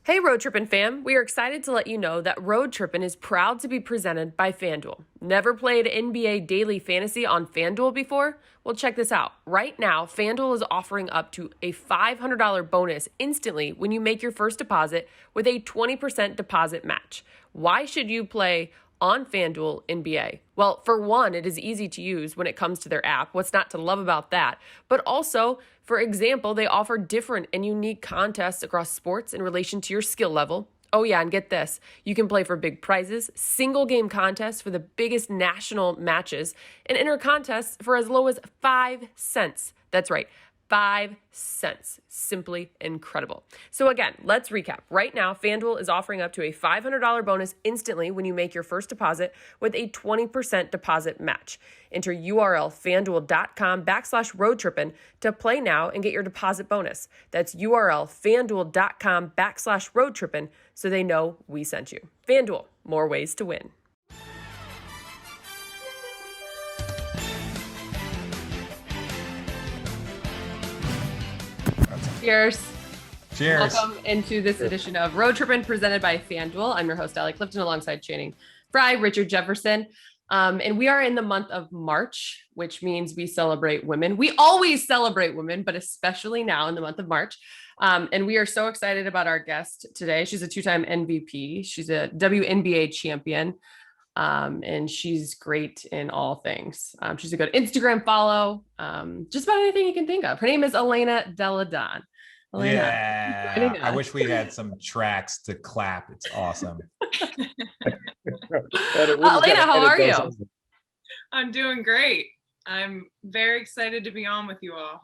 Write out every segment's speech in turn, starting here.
Hey Road Trippin' fam, we are excited to let you know that Road Trippin' is proud to be presented by FanDuel. Never played NBA Daily Fantasy on FanDuel before? Well, check this out. Right now, FanDuel is offering up to a $500 bonus instantly when you make your first deposit with a 20% deposit match. Why should you play on FanDuel NBA? Well, for one, it is easy to use when it comes to their app. What's not to love about that? But also, for example, they offer different and unique contests across sports in relation to your skill level. Oh yeah, and get this. You can play for big prizes, single game contests for the biggest national matches, and enter contests for as low as 5 cents. That's right. 5 cents. Simply incredible. So again, let's recap. Right now, FanDuel is offering up to a $500 bonus instantly when you make your first deposit with a 20% deposit match. Enter URL fanduel.com/roadtrippin to play now and get your deposit bonus. That's URL fanduel.com/roadtrippin so they know we sent you. FanDuel, more ways to win. Cheers. Cheers. Welcome into this edition of Road Trippin' presented by FanDuel. I'm your host, Allie Clifton, alongside Channing Fry, Richard Jefferson. And we are in the month of March, which means we celebrate women. We always celebrate women, but especially now in the month of March. And we are so excited about our guest today. She's a two-time MVP. She's a WNBA champion. And she's great in all things. She's a good Instagram follow, just about anything you can think of. Her name is Elena Delle Donne. Elena, yeah, I wish we had some tracks to clap. It's awesome. Elena, how are you? I'm doing great. I'm very excited to be on with you all.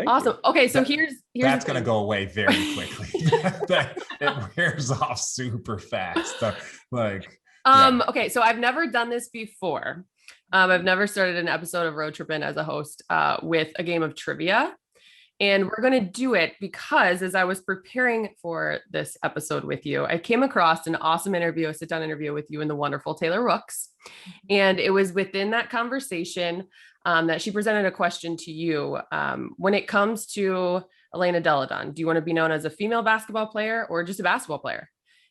Awesome. You. Okay, so here's that's going to go away very quickly. It wears off super fast. Okay, so I've never done this before. I've never started an episode of Road Trippin' as a host with a game of trivia. And we're going to do it because as I was preparing for this episode with you, I came across an awesome interview, a sit-down interview with you and the wonderful Taylor Rooks. And it was within that conversation that she presented a question to you. When it comes to Elena Delle Donne, do you want to be known as a female basketball player or just a basketball player?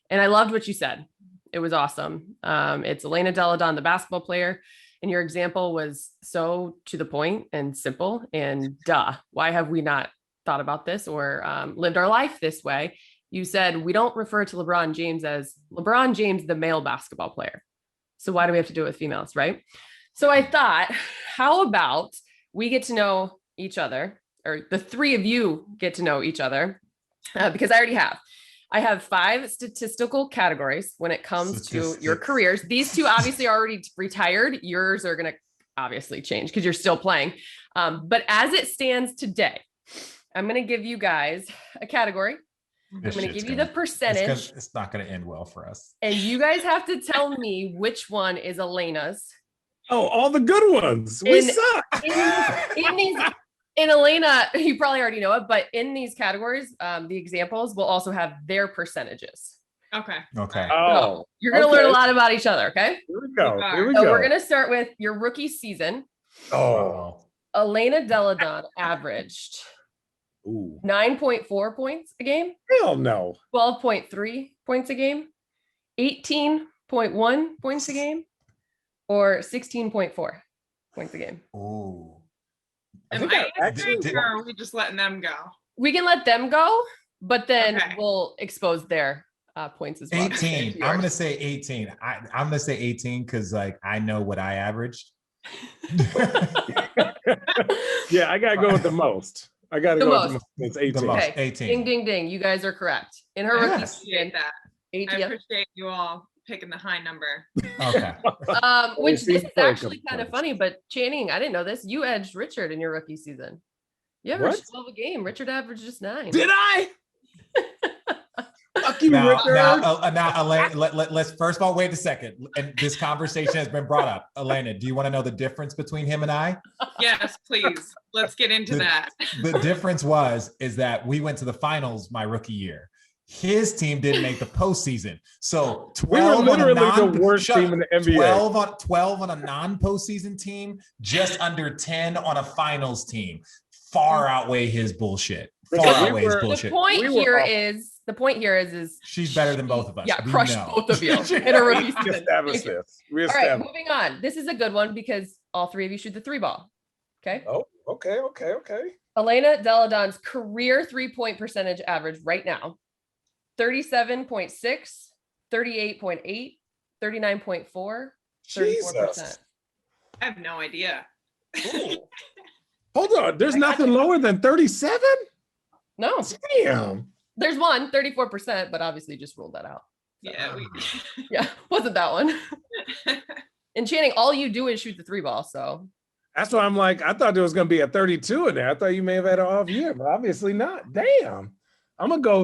And I loved what you said. It was awesome. It's Elena Delle Donne, the basketball player. And your example was so to the point and simple and why have we not thought about this or lived our life this way? You said, we don't refer to LeBron James as LeBron James, the male basketball player. So why do we have to do it with females, right? So I thought, how about we get to know each other, or the three of you get to know each other, because I already have. I have 5 statistical categories when it comes to your careers. These two obviously are already retired. Yours are going to obviously change because you're still playing. But as it stands today, I'm going to give you guys a category. I'm going to give you the percentage. It's not going to end well for us. And you guys have to tell me which one is Elena's. Oh, all the good ones. We suck. In Elena, you probably already know it, but in these categories, the examples will also have their percentages. Okay. So you're going to learn a lot about each other, okay? Here we go. We're going to start with your rookie season. Elena Delle Donne averaged 9.4 points a game. Hell no. 12.3 points a game. 18.1 points a game. Or 16.4 points a game. Ooh. Am I answering or are we just letting them go? We can let them go, but then we'll expose their points as well. 18. I'm going to say 18. I'm going to say 18 because I know what I averaged. Yeah, I got to go with the most. I got to go with the most. It's 18. The most. Okay. 18. Ding, ding, ding. You guys are correct. In her rookie season, that. 18. I appreciate you all picking the high number. Okay. Which this is actually kind of funny, but Channing, I didn't know this. You edged Richard in your rookie season. You averaged 12 a game. Richard averaged just 9. Did I? Fuck you, Richard. Now, Elena, let's first of all, wait a second. And this conversation has been brought up. Elena, do you want to know the difference between him and I? Yes, please. Let's get into that. The difference is that we went to the finals my rookie year. His team didn't make the postseason. So 12 we were literally the worst team in the NBA. 12 on a non-postseason team, just under 10 on a finals team. Far outweigh his bullshit. The point here is The point here is she's better than both of us. Yeah, We crushed know. both of you in a rookie We season. established this. We All right, established. moving on. This is a good one because all three of you shoot the 3-ball. Okay. Oh, okay. Elena Delle Donne's career 3-point percentage average right now: 37.6, 38.8, 39.4, 34%. Jesus. I have no idea. Hold on. There's nothing lower than 37? No, Damn. there's one, 34%, but obviously just ruled that out. Yeah, Yeah, wasn't that one. And Channing, all you do is shoot the 3-ball. So That's why I'm like, I thought there was going to be a 32 in there. I thought you may have had an off year, but obviously not. Damn. I'm going to go,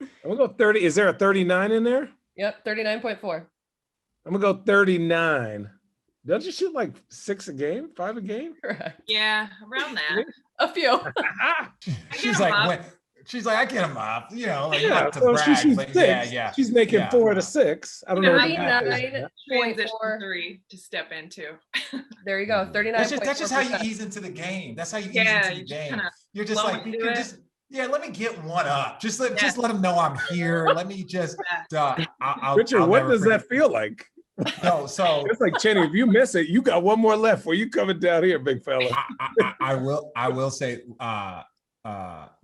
I'm going to go 30. Is there a 39 in there? yep, 39.4. I'm going to go 39. Don't you shoot like 6 a game, 5 a game? Correct. yeah, around that. A few. She's get 'em like, up. she's like, I get him up, you know, like Yeah, not to so she brag, shoots but 6. yeah. She's making Yeah. 4 to 6. I don't know. What the math is. 39.4. 3 to step into. There you go. 39. That's just how you ease into the game. That's how you Yeah, ease into the you just game. kinda You're just flow like, into you're it. just, yeah, let me get one up. Just let Yeah. them know I'm here. Let me just, I'll, Richard, I'll what never does that forget. feel like? No, so It's like, Chenny, if you miss it, you got one more left. Where you coming down here, big fella? I will say,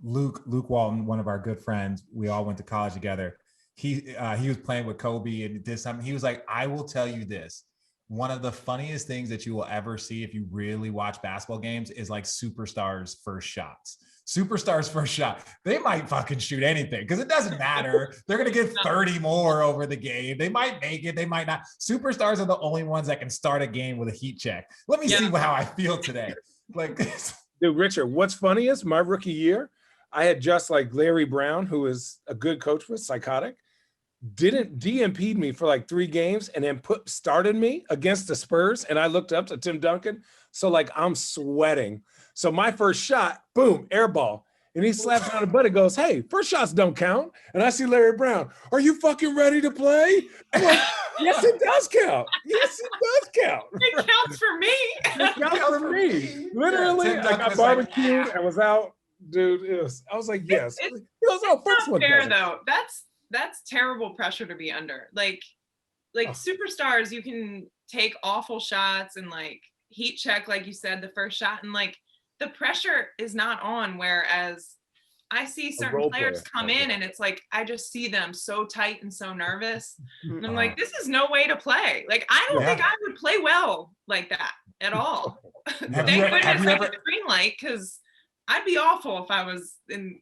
Luke Walton, one of our good friends, we all went to college together. He was playing with Kobe and did something. He was like, I will tell you this. One of the funniest things that you will ever see if you really watch basketball games is like superstars' first shots. Superstars' first shot. They might fucking shoot anything because it doesn't matter. They're going to get 30 more over the game. They might make it. They might not. Superstars are the only ones that can start a game with a heat check. Let me see how I feel today. Like, Dude, Richard, what's funny is my rookie year, I had just like Larry Brown, who is a good coach with psychotic, didn't DMP'd me for like 3 games and then started me against the Spurs. And I looked up to Tim Duncan. So like I'm sweating. So my first shot, boom, air ball. And he slaps on the butt and goes, hey, first shots don't count. And I see Larry Brown, are you fucking ready to play? I'm like, yes, it does count. Yes, it does count. It counts for me. It counts for me. Literally, Tim I Duncan got was like, barbecued and was out. Dude, I was like, yes. He goes, oh, first Not one. fair does it. though. That's terrible pressure to be under. Like superstars, you can take awful shots and like heat check, like you said, the first shot, and like the pressure is not on. Whereas I see certain role players player. come in and it's like I just see them so tight and so nervous. And I'm like, this is no way to play. Like I don't think I would play well like that at all. Thank goodness I get the green light because I'd be awful if I was in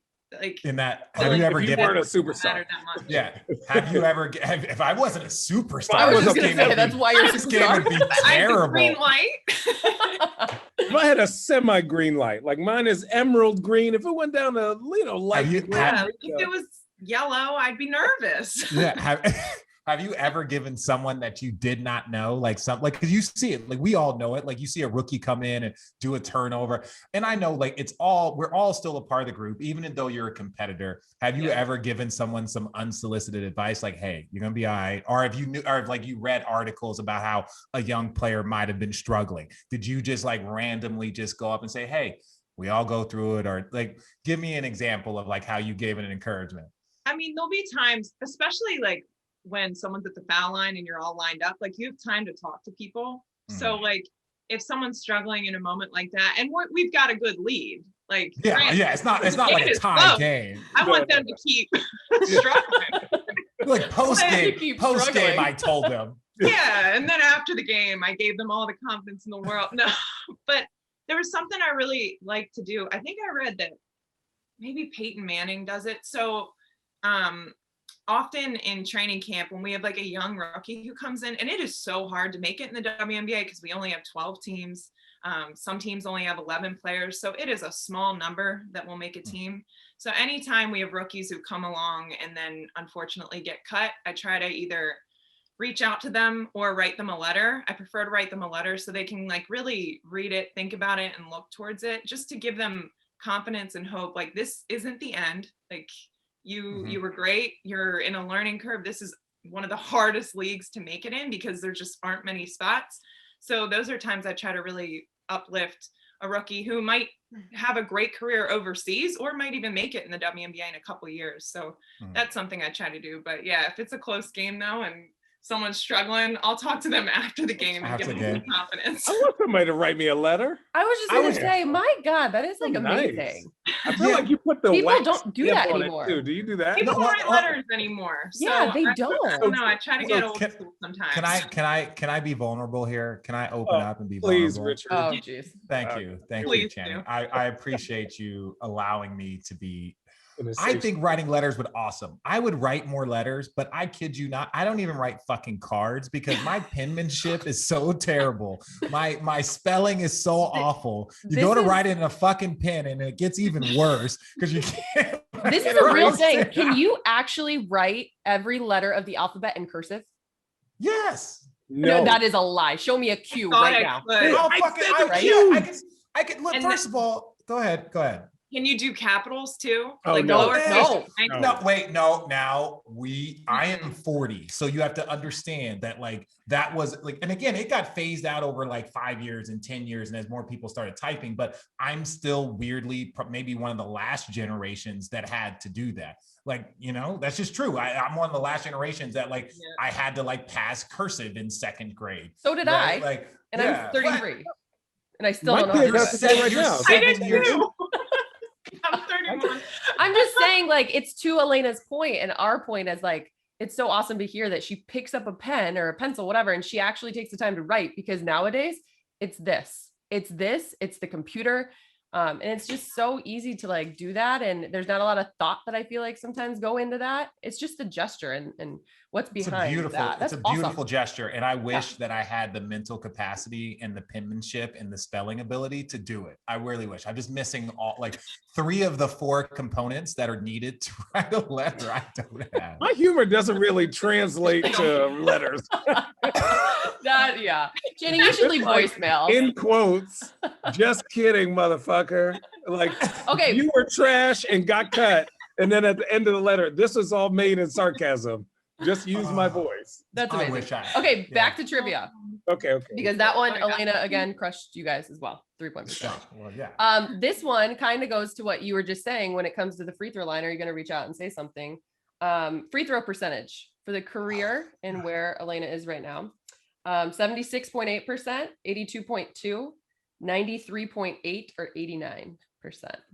that. Have Have you ever If you given? weren't a superstar. Yeah. Have you ever? If I wasn't a superstar, I was just this gonna game say would that's be- why you're a this game would be superstar. I have the terrible. green light. If I had a semi-green light, like mine is emerald green, if it went down to light you- green, Yeah, if it was yellow, I'd be nervous. Yeah. Have you ever given someone that you did not know, because you see it, like we all know it, like you see a rookie come in and do a turnover. And I know like we're all still a part of the group, even though you're a competitor. Have you ever given someone some unsolicited advice? Like, hey, you're going to be all right. Or if you knew, or like you read articles about how a young player might've been struggling. Did you just like randomly just go up and say, hey, we all go through it? Or like, give me an example of like how you gave it an encouragement. I mean, there'll be times, especially like when someone's at the foul line and you're all lined up, like you have time to talk to people. So like if someone's struggling in a moment like that, and we've got a good lead, like it's not like a tie game. I want them to keep struggling. Like post game, struggling. I told them. Yeah, and then after the game, I gave them all the confidence in the world. No, but there was something I really like to do. I think I read that maybe Peyton Manning does it. So often in training camp when we have like a young rookie who comes in, and it is so hard to make it in the WNBA because we only have 12 teams. Some teams only have 11 players. So it is a small number that will make a team. So anytime we have rookies who come along and then unfortunately get cut, I try to either reach out to them or write them a letter. I prefer to write them a letter so they can like really read it, think about it, and look towards it, just to give them confidence and hope. Like, this isn't the end. Like, you were great. You're in a learning curve. This is one of the hardest leagues to make it in because there just aren't many spots. So those are times I try to really uplift a rookie who might have a great career overseas or might even make it in the WNBA in a couple of years. So that's something I try to do. But yeah, if it's a close game though and someone's struggling, I'll talk to them after the game and give them some confidence. I want somebody to write me a letter. I was just going to say, my God, that is like amazing. Nice. I feel like you put the people wax don't do that anymore. Too. Do you do that? People don't write letters anymore. So yeah, they don't. I don't know. I try to get old school sometimes. Can I be vulnerable here? Can I open up and be please, vulnerable? Richard. Oh, jeez. Thank you, Channing. I appreciate you allowing me to be. I think writing letters would awesome. I would write more letters, but I kid you not, I don't even write fucking cards because my penmanship is so terrible. My spelling is so awful. You go to write it in a fucking pen and it gets even worse because you can't. This is a real thing. Can you actually write every letter of the alphabet in cursive? Yes. No, that is a lie. Show me a Q right now. I could look. First of all, go ahead. Can you do capitals too? Oh, like no. Now I am 40. So you have to understand that like, that was like, and again, it got phased out over like 5 years and 10 years. And as more people started typing, but I'm still weirdly, maybe one of the last generations that had to do that. Like, you know, that's just true. I'm one of the last generations that like, I had to like pass cursive in 2nd grade. So did I. Like, and I'm 33 and I still don't know. You're 7 years. I'm 31. I'm just saying, like, it's to Elena's point and our point as like, it's so awesome to hear that she picks up a pen or a pencil, whatever, and she actually takes the time to write, because nowadays it's the computer. And it's just so easy to like do that. And there's not a lot of thought that I feel like sometimes go into that. It's just the gesture and what's behind that. That's it's a beautiful gesture. And I wish that I had the mental capacity and the penmanship and the spelling ability to do it. I really wish. I'm just missing all like 3 of the 4 components that are needed to write a letter. I don't have. My humor doesn't really translate to letters. Yeah. Jenny, you should leave voicemail. In quotes, just kidding, motherfucker. Like, okay, you were trash and got cut. And then at the end of the letter, this was all made in sarcasm. Just use my voice. That's amazing. Okay, back to trivia. Okay. Because that one, Elena, again, crushed you guys as well. 3-point percentage. Well, yeah. This one kind of goes to what you were just saying when it comes to the free throw line. Are you going to reach out and say something? Free throw percentage for the career and where Elena is right now. 76.8%, 82.2, 93.8, or 89%.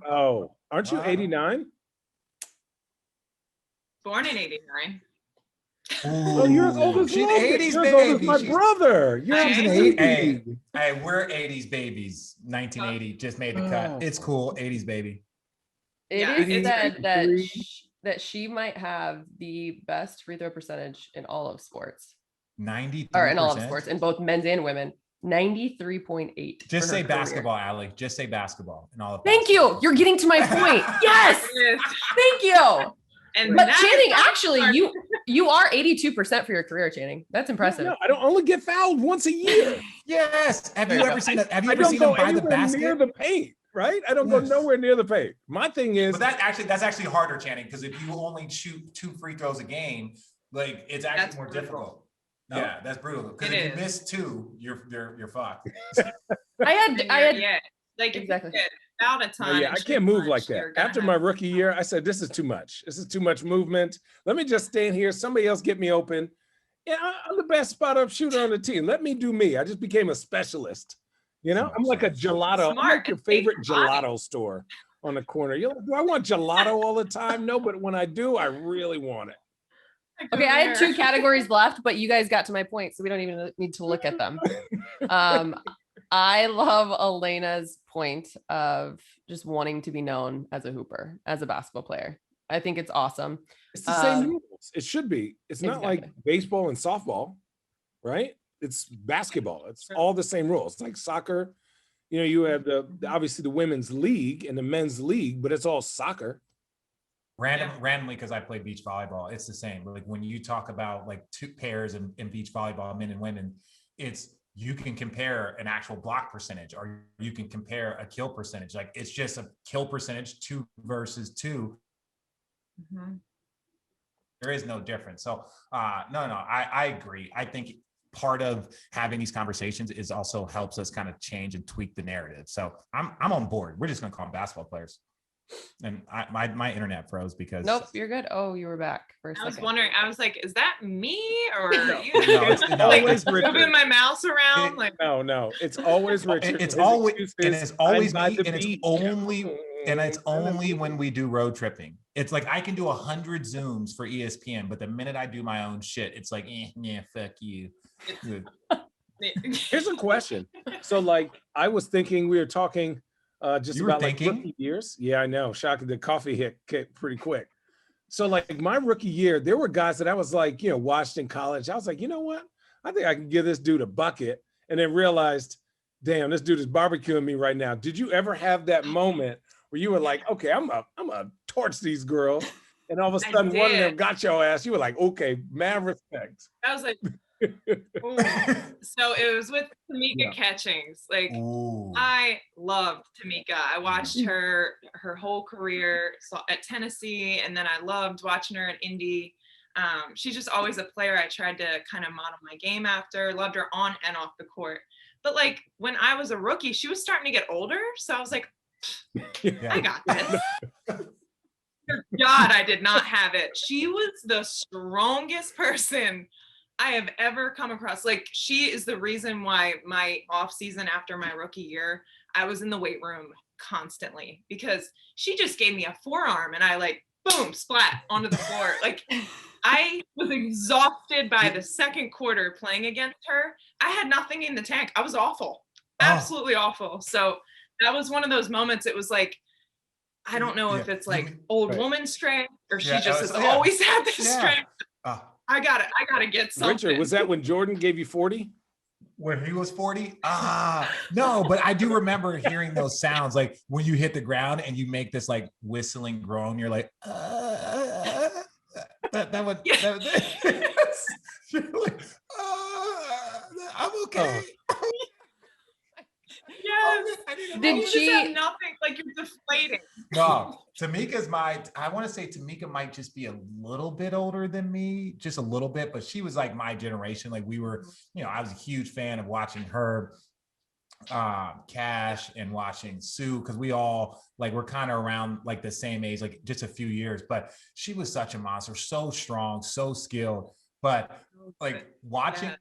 Oh, aren't you 89? Born in 89. Oh, you're as old as she's me. 80s You're as baby. old as my brother. You're She's an an 80s. Hey, we're 80s babies. 1980 just made the cut. It's cool. 80s baby. It is said that she might have the best free throw percentage in all of sports. 93%. Or in all of sports, in both men's and women. 93.8. Just say basketball, Allie. Just say basketball and all of Thank you. You're getting to my point. Yes. Thank you. But Channing, actually, you are 82% for your career, Channing. That's impressive. No, I don't only get fouled once a year. Yes. Have you ever seen them by the basket? Near the paint, right? I don't go nowhere near the paint. My thing is, but that's actually harder, Channing, because if you only shoot 2 free throws a game, like it's actually more difficult. No. Yeah, that's brutal. Because if you miss 2, you're fucked. I had like exactly. Out of time. I can't move like that. After my rookie year, I said, this is too much. This is too much movement. Let me just stand here. Somebody else get me open. Yeah, I'm the best spot-up shooter on the team. Let me do me. I just became a specialist. You know, I'm like a gelato. I'm like your favorite gelato store on the corner. You're like, do I want gelato all the time? No, but when I do, I really want it. Okay, I had 2 categories left, but you guys got to my point, so we don't even need to look at them. I love Elena's point of just wanting to be known as a hooper, as a basketball player. I think it's awesome. It's the same rules. It should be. It's not like baseball and softball, right? It's basketball. It's all the same rules. It's like soccer. You know, you have obviously the women's league and the men's league, but it's all soccer. Randomly, because I play beach volleyball, it's the same. Like when you talk about like 2 pairs in beach volleyball, men and women, you can compare an actual block percentage, or you can compare a kill percentage. Like it's just a kill percentage 2 versus 2. Mm-hmm. There is no difference. So no, I agree. I think part of having these conversations is also helps us kind of change and tweak the narrative. So I'm on board. We're just gonna call them basketball players. And my internet froze because Nope, you're good. Oh, you were back for a second. I was wondering, I was like, is that me or No, you? it's always moving Richard. my mouse around? Like, No, it's always Richard. It's His always excuse and is, it's always "I'm by me, the and it's beach." only when we do road tripping. It's like I can do 100 Zooms for ESPN, but the minute I do my own shit, it's like, yeah, fuck you. Here's a question. So like I was thinking we were talking just You were about like thinking? rookie years. Yeah, I know. Shocking, the coffee hit pretty quick. So like my rookie year, there were guys that I was like, watched in college. I was like, you know what? I think I can give this dude a bucket, and then realized, damn, this dude is barbecuing me right now. Did you ever have that moment where you were like, okay, I'm a torch these girls, and all of a sudden one of them got your ass? You were like, okay, mad respect. I was like, ooh. So it was with Tamika Catchings. Like, Ooh. I loved Tamika. I watched her whole career at Tennessee, and then I loved watching her at Indy. She's just always a player I tried to kind of model my game after. Loved her on and off the court. But like when I was a rookie, she was starting to get older. So I was like, I got this. God, I did not have it. She was the strongest person I have ever come across. Like, she is the reason why my off season after my rookie year, I was in the weight room constantly, because she just gave me a forearm and I like, boom, splat onto the floor. Like, I was exhausted by the second quarter playing against her. I had nothing in the tank. I was awful, absolutely awful. So that was one of those moments. It was like, I don't know if it's like old woman strength or she just has always had this strength. I gotta get something. Richard, was that when Jordan gave you 40? When he was 40? No, but I do remember hearing those sounds, like when you hit the ground and you make this like whistling groan, you're like, that would you're like, I'm okay. Yes. Did she just have nothing, like you're deflating? No, Tamika's I want to say Tamika might just be a little bit older than me, just a little bit, but she was like my generation. Like we were, I was a huge fan of watching her, Cash, and watching Sue, because we all like we're kind of around like the same age, like just a few years. But she was such a monster, so strong, so skilled. But like watching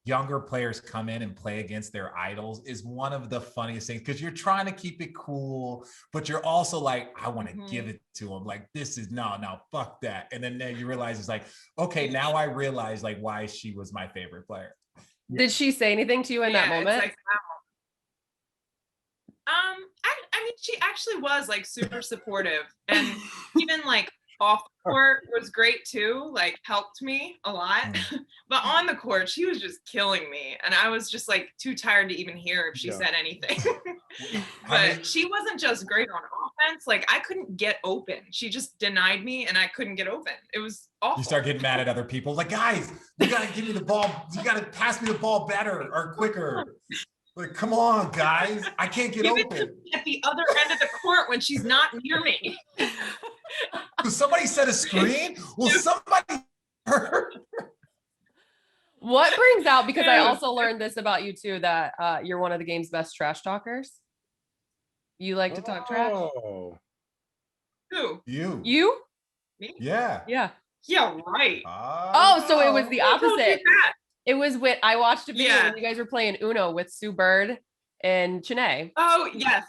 younger players come in and play against their idols is one of the funniest things, because you're trying to keep it cool, but you're also like, I want to give it to them. Like, this is no, fuck that. And then you realize it's like, okay, now I realize like why she was my favorite player. Did she say anything to you in that moment? Like, I mean, she actually was like super supportive, and even like off the court was great too, like helped me a lot. But on the court, she was just killing me, and I was just like too tired to even hear if she said anything. But she wasn't just great on offense, like I couldn't get open. She just denied me and I couldn't get open. It was awful. You start getting mad at other people, like, guys, you gotta give me the ball, you gotta pass me the ball better or quicker. Like, come on, guys, I can't get open. At the other end of the court when she's not near me. Somebody set a screen? Well, somebody heard. What brings out, because I also learned this about you too, that you're one of the game's best trash talkers. You like to talk trash? Who? You? Me? Yeah. Yeah, right. So it was the opposite. It was I watched a video when you guys were playing Uno with Sue Bird and Chanae. Oh, yes.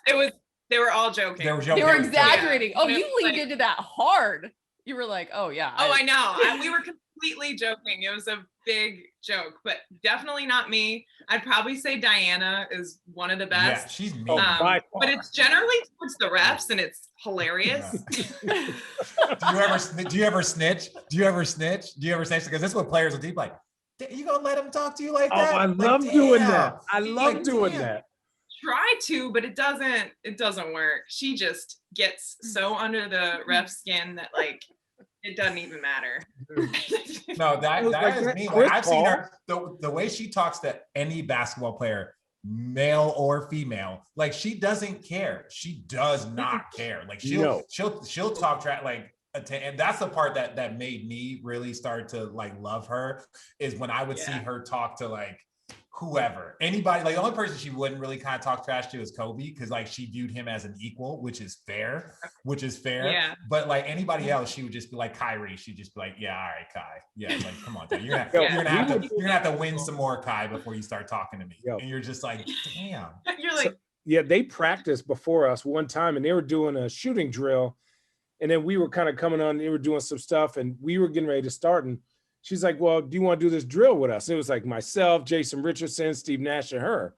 They were all joking. They were exaggerating. Yeah. Oh, you leaned into that hard. You were like, oh, yeah. I know. We were completely joking. It was a big joke, but definitely not me. I'd probably say Diana is one of the best. Yeah, she's mean. But it's generally towards the refs, and it's hilarious. Yeah. Do you ever snitch? Because this is what players will do. Like, you gonna let him talk to you like that? I love doing that. I love doing that. Try to, but it doesn't work. She just gets so under the ref skin that like it doesn't even matter. No, that is me. Like, I've seen her, the way she talks to any basketball player, male or female, like she doesn't care. She does not care. Like she'll talk trash. Like and that's the part that made me really start to like love her, is when I would see her talk to like whoever, anybody. Like the only person she wouldn't really kind of talk trash to is Kobe, because like she viewed him as an equal, which is fair. Yeah. But like anybody else, she would just be like Kyrie. She'd just be like, yeah, all right, Kai. Yeah, like come on, dude. You're gonna have to win some more, Kai, before you start talking to me. And you're just like, damn. You're like, yeah, they practiced before us one time, and they were doing a shooting drill, and then we were kind of coming on. They were doing some stuff, and we were getting ready to start, and she's like, well, do you want to do this drill with us? And it was like myself, Jason Richardson, Steve Nash, and her.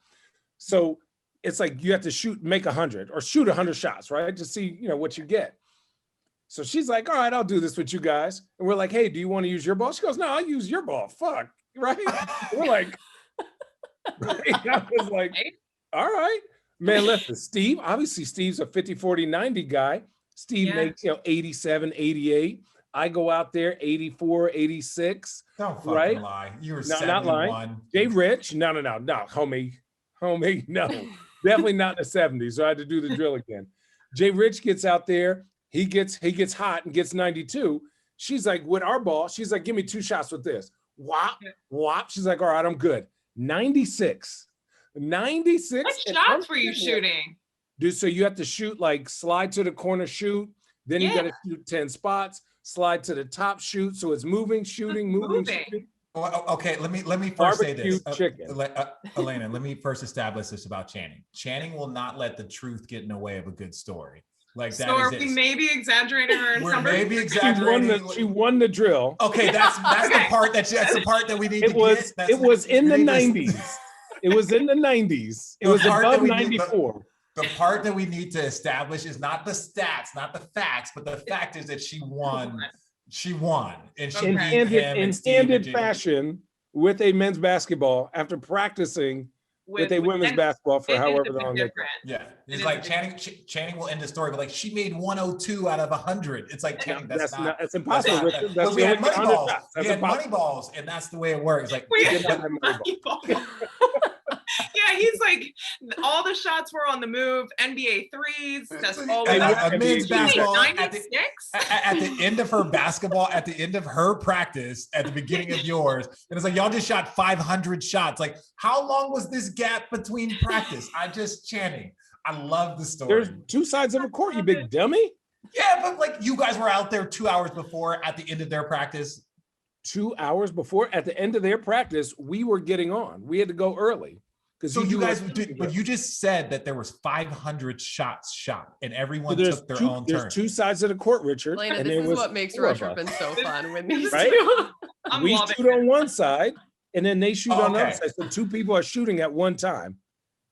So it's like you have to make 100 or shoot 100 shots, right? To see, what you get. So she's like, all right, I'll do this with you guys. And we're like, hey, do you want to use your ball? She goes, no, I'll use your ball. Fuck, right? We're like, I was like, all right. Man, listen, Steve's a 50, 40, 90 guy. Steve makes, 87, 88. I go out there 84, 86. Don't fucking lie. You were 71. Not lying. Jay Rich, no, homie, no, definitely not in the 70s. So I had to do the drill again. Jay Rich gets out there. He gets hot and gets 92. She's like, with our ball, she's like, give me 2 shots with this. Whop. She's like, all right, I'm good. 96. What shots were you shooting? Dude, so you have to shoot like slide to the corner, shoot. Then you got to shoot 10 spots. Slide to the top, shoot. So it's moving, shooting, moving. Shooting. Well, okay, let me first say this. Chicken. Elena, let me first establish this about Channing. Channing will not let the truth get in the way of a good story. Like that. So are we maybe exaggerating her? We're maybe exaggerating. She won the drill. Okay, that's the part that's the part that we need to get. It was in the 90s. It was in the 90s. It was above 94. The part that we need to establish is not the stats, not the facts, but the fact is that she won. She won. And she in standard fashion with a men's basketball after practicing with a women's basketball for however long. Yeah. It's like Channing will end the story, but like she made 102 out of 100. It's like Channing, that's not it's impossible. That's we had money balls. We had money balls, and that's the way it works. Like we had money balls. Yeah, he's like, all the shots were on the move. NBA threes. That's all. Men's basketball at the end of her basketball, at the end of her practice, at the beginning of yours, and it's like y'all just shot 500 shots. Like, how long was this gap between practice? Channing, I love the story. There's 2 sides of a court, you big dummy. Yeah, but like you guys were out there 2 hours before at the end of their practice. 2 hours before, at the end of their practice, we were getting on. We had to go early. So you guys did, but you just said that there was 500 shots shot, and everyone took their own turn. There's 2 sides of the court, Richard. Elena, and this is what makes road tripping so fun when these right? two. We shoot on one side, and then they shoot on the other side. So 2 people are shooting at one time.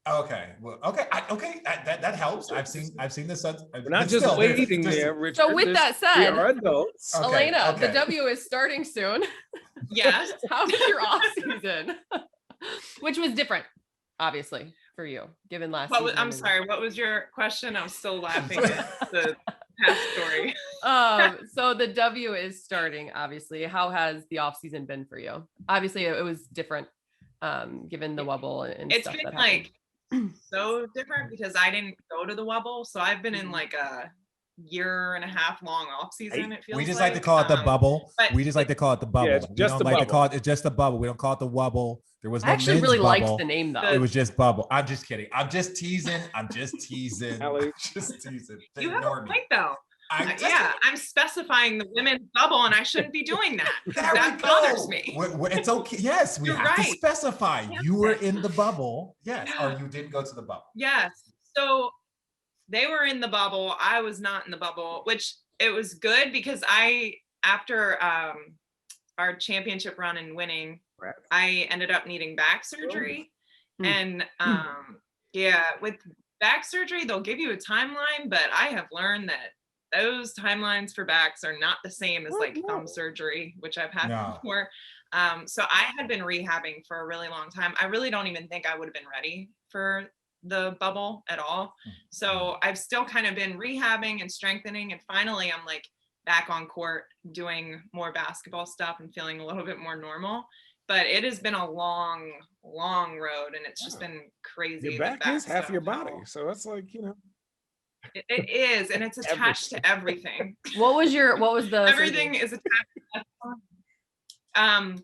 Okay. Well, that helps. I've seen this. We're not just waiting there, Richard. So with that said, we are adults. Elena, the W is starting soon. Yes. How was your off season? Which was different, obviously, for you, given last season. I'm sorry, what was your question? I'm still laughing at the past story. So the W is starting, obviously. How has the off season been for you? Obviously, it was different, given the wobble and it's stuff. It's been like so different because I didn't go to the wobble. So I've been in like a 1.5 long off season. It feels we just like to call it the bubble. We just like to call it the bubble. Yeah, we don't like to call it's just the bubble. We don't call it the wobble. There was no I actually really bubble. liked the name though. It was just bubble. I'm just kidding. I'm just teasing. Just teasing. You have a point though. I'm specifying the women's bubble, and I shouldn't be doing that. That bothers me. It's okay. Yes, we have to specify. Yes. You were in the bubble. Yes, or you didn't go to the bubble. Yes. So they were in the bubble. I was not in the bubble, which it was good because after our championship run and winning, I ended up needing back surgery. And with back surgery, they'll give you a timeline, but I have learned that those timelines for backs are not the same as like thumb surgery, which I've had before. So I had been rehabbing for a really long time. I really don't even think I would have been ready for the bubble at all. So I've still kind of been rehabbing and strengthening. And finally, I'm like back on court doing more basketball stuff and feeling a little bit more normal. But it has been a long, long road, and it's just been crazy. Your back is half your body. So it's like, It is, and it's attached to everything. What was the Everything is attached. I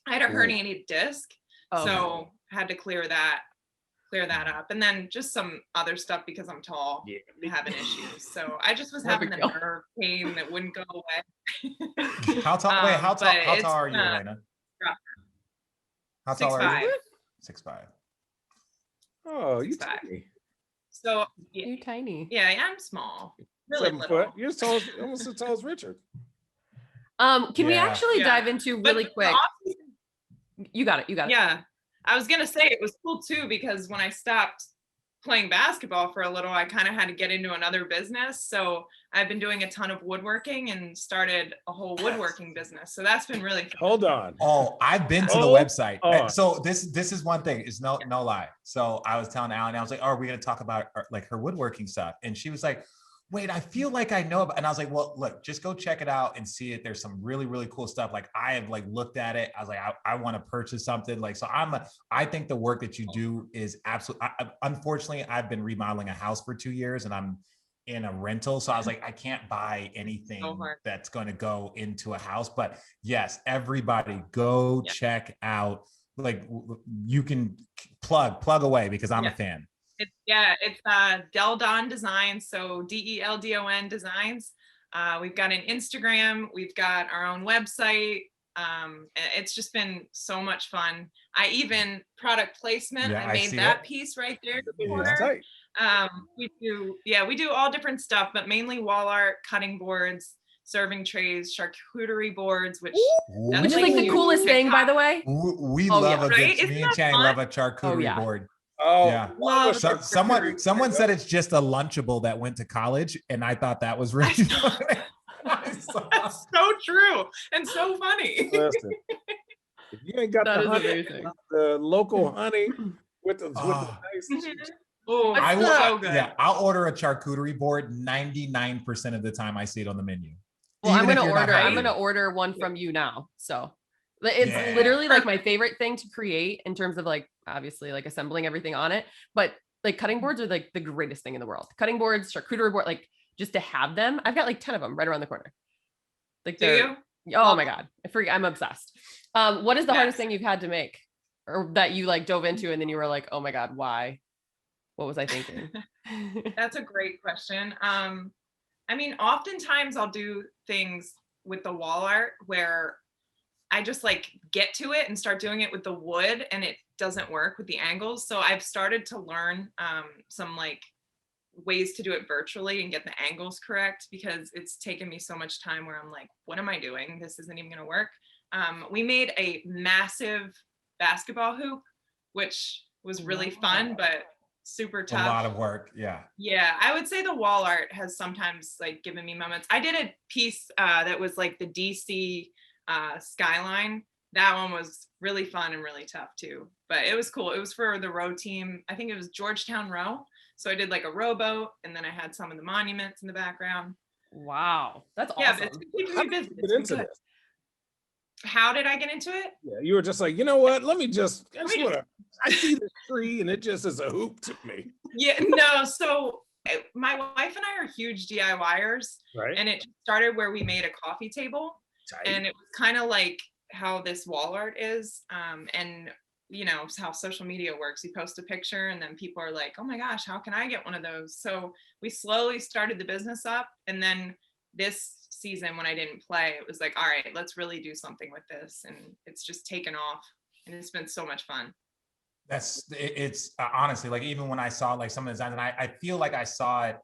had a herniated disc, so I had to clear that up, and then just some other stuff because I'm tall, having issues. So I just was having the nerve pain that wouldn't go away. How tall are you, Elena? How tall are you? 6'5". Oh, you tiny. So you're tiny. Yeah, I'm small. Really 7 little. foot. You're almost as tall as Richard. Can we actually dive into really quick? You got it. Yeah. I was gonna say it was cool too, because when I stopped playing basketball for a little, I kind of had to get into another business. So I've been doing a ton of woodworking and started a whole woodworking business. So that's been really fun. Hold on. Oh, I've been to the website. So this is one thing. It's no lie. So I was telling Alan, I was like, "Oh, are we going to talk about like her woodworking stuff?" And she was like, "Wait, I feel like I know about," and I was like, "Well, look, just go check it out and see it. There's some really, really cool stuff. Like I have like looked at it. I was like, I want to purchase something. Like, so I think the work that you do is absolutely, unfortunately, I've been remodeling a house for 2 years and I'm in a rental. So I was like, I can't buy anything that's going to go into a house, but yes, everybody go check out, like you can plug away because I'm a fan. It's DelDonDesigns, so DELDON Designs. We've got an Instagram, we've got our own website. It's just been so much fun. I even product placement. I made that piece right there in the corner. We do all different stuff, but mainly wall art, cutting boards, serving trays, charcuterie boards, which is like the coolest thing, by the way. We love me and Chang love a charcuterie board. Oh yeah. Someone said it's just a Lunchable that went to college, and I thought that was really funny. That's so true and so funny. Listen, if you ain't got the local honey with the nice. I'll order a charcuterie board 99% of the time I see it on the menu. Well, I'm gonna order one from you now. So it's literally like my favorite thing to create in terms of like obviously like assembling everything on it, but like cutting boards are like the greatest thing in the world. Cutting boards, charcuterie board, like just to have them. I've got like 10 of them right around the corner. Like oh my God. I'm obsessed. What is the hardest thing you've had to make or that you like dove into and then you were like, oh my God, why? What was I thinking? That's a great question. I mean, oftentimes I'll do things with the wall art where I just like get to it and start doing it with the wood and it doesn't work with the angles. So I've started to learn some like ways to do it virtually and get the angles correct, because it's taken me so much time where I'm like, what am I doing? This isn't even gonna work. We made a massive basketball hoop, which was really fun, but super tough. A lot of work. Yeah, I would say the wall art has sometimes like given me moments. I did a piece that was like the DC skyline. That one was really fun and really tough too, but it was cool. It was for the row team. I think it was Georgetown row. So I did like a rowboat and then I had some of the monuments in the background. Wow, that's awesome. Yeah, but it's good. How did I get into it? Yeah, you were just like, you know what? I see this tree and it just is a hoop to me. Yeah, no. So my wife and I are huge DIYers, right? And it started where we made a coffee table, and it was kind of like how this wall art is, and you know how social media works. You post a picture, and then people are like, "Oh my gosh, how can I get one of those?" So we slowly started the business up, and then this season when I didn't play, it was like, all right, let's really do something with this, and it's just taken off, and it's been so much fun. It's honestly like even when I saw like some of the designs, and I feel like I saw it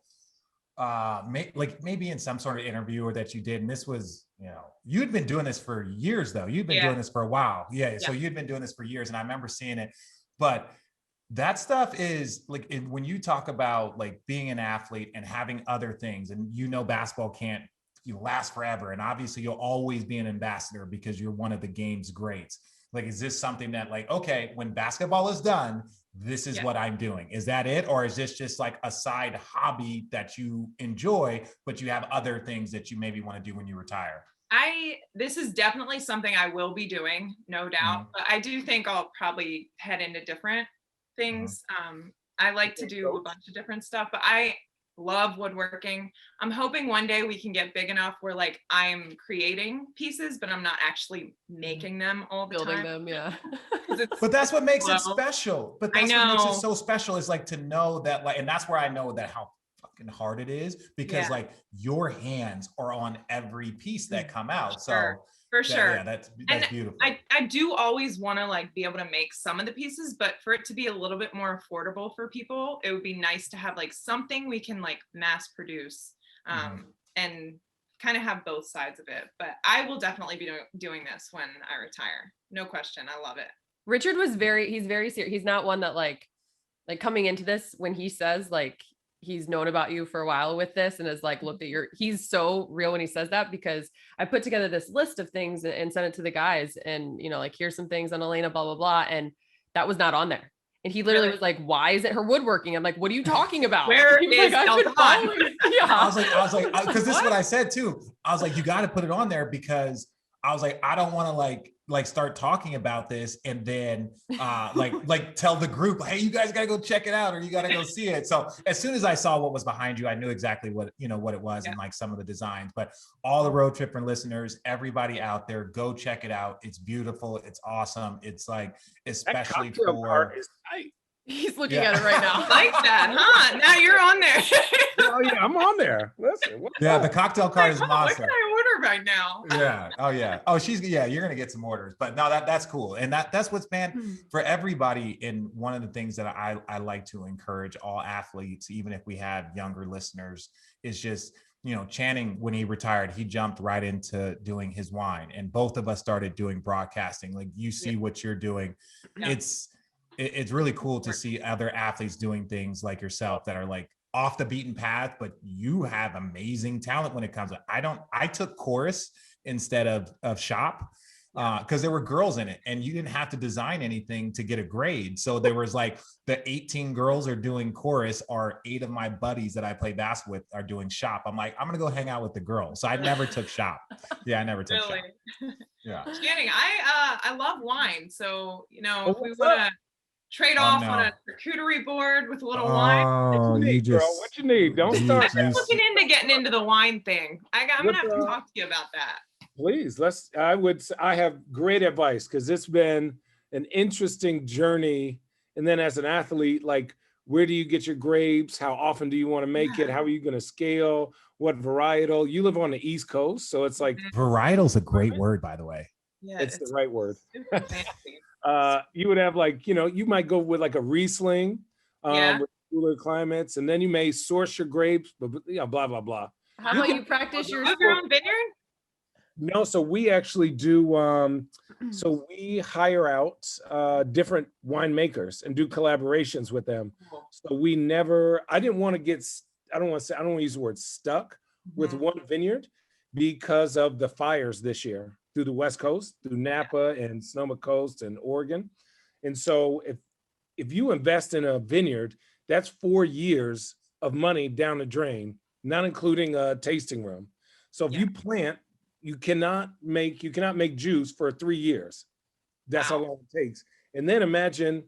maybe in some sort of interview or that you did, and this was, you know, you'd been doing this for years though. You've been doing this for a while. So you'd been doing this for years, and I remember seeing it. But that stuff is like when you talk about like being an athlete and having other things, and you know basketball can't last forever, and obviously you'll always be an ambassador because you're one of the game's greats. Like, is this something that like, okay, when basketball is done, this is what I'm doing? Is that it? Or is this just like a side hobby that you enjoy, but you have other things that you maybe want to do when you retire? This is definitely something I will be doing, no doubt. But I do think I'll probably head into different things. I like to do a bunch of different stuff, but love woodworking. I'm hoping one day we can get big enough where like I'm creating pieces, but I'm not actually making them all the Building time. them, yeah. But that's what makes it slow. special. But I that's what makes know. it so special is like to know that, like, and that's where I know that how fucking hard it is, because Yeah. like your hands are on every piece that come out. Sure. So For that- sure. yeah, that's And beautiful. I do always want to like be able to make some of the pieces, but for it to be a little bit more affordable for people, it would be nice to have like something we can like mass produce and kind of have both sides of it. But I will definitely be doing this when I retire. No question. I love it. Richard he's very serious. He's not one that like coming into this, when he says like he's known about you for a while with this and has like looked at he's so real when he says that, because I put together this list of things and sent it to the guys and, you know, like here's some things on Elena, blah, blah, blah. And that was not on there. And he literally was like, why is it her woodworking? I'm like, what are you talking about? Where is like, DelDon? Yeah. I was like, because this is what I said too. I was like, you got to put it on there, because I was like, I don't want to like start talking about this and then like tell the group, hey, you guys got to go check it out or you got to go see it. So as soon as I saw what was behind you, I knew exactly what it was and like some of the designs. But all the road tripper listeners, everybody out there, go check it out. It's beautiful. It's awesome. It's like, especially for. He's looking at it right now. Like that, huh? Now you're on there. Oh yeah, I'm on there. Listen. Yeah, the cocktail card is What monster. can I order right now? Yeah. Oh yeah. Oh, you're gonna get some orders. But no, that's cool. And that's what's been for everybody. And one of the things that I like to encourage all athletes, even if we have younger listeners, is just, you know, Channing, when he retired, he jumped right into doing his wine. And both of us started doing broadcasting. Like you see what you're doing. Yeah. It's really cool to see other athletes doing things like yourself that are like off the beaten path, but you have amazing talent when it comes to, I took chorus instead of shop because there were girls in it and you didn't have to design anything to get a grade. So there was like the 18 girls are doing chorus, or 8 of my buddies that I play basketball with are doing shop. I'm like, I'm going to go hang out with the girls. So I never took shop. Yeah, I never took shop. Yeah. Channing, I love wine. So, you know, if we want to trade off on a charcuterie board with a little wine. Oh, what you need? Don't start. I'm looking into getting into the wine thing. I'm gonna have to talk to you about that. Please, I have great advice, because it's been an interesting journey. And then as an athlete, like, where do you get your grapes? How often do you want to make it? How are you going to scale? What varietal? You live on the East Coast, so it's like varietal's a great word, by the way. Yeah, it's the right word. super fancy. You would have like, you know, you might go with like a Riesling with cooler climates, and then you may source your grapes, but blah, blah, blah. How about you practice your own vineyard? No, so we actually do, so we hire out different winemakers and do collaborations with them. So I didn't want to I don't want to use the word stuck with one vineyard because of the fires this year through the West Coast, through Napa and Sonoma Coast and Oregon. And so if you invest in a vineyard, that's 4 years of money down the drain, not including a tasting room. So if you plant, you cannot make juice for 3 years. That's how long it takes. And then imagine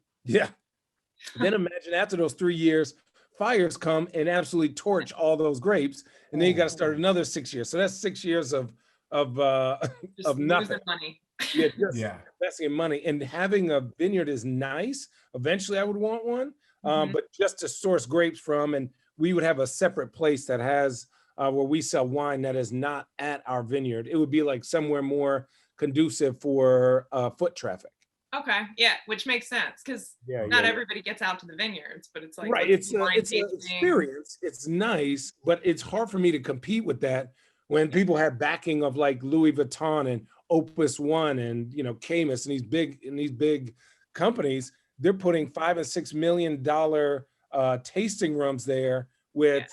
after those 3 years, fires come and absolutely torch all those grapes. And then you got to start another 6 years. So that's 6 years of nothing. Money. Investing in money. And having a vineyard is nice. Eventually I would want one, but just to source grapes from, and we would have a separate place that has where we sell wine that is not at our vineyard. It would be like somewhere more conducive for foot traffic. Okay, yeah, which makes sense, because not everybody gets out to the vineyards, but it's like it's an experience. It's nice, but it's hard for me to compete with that when people have backing of like Louis Vuitton and Opus One and, you know, Camus and these big companies. They're putting $5 and $6 million tasting rooms there with,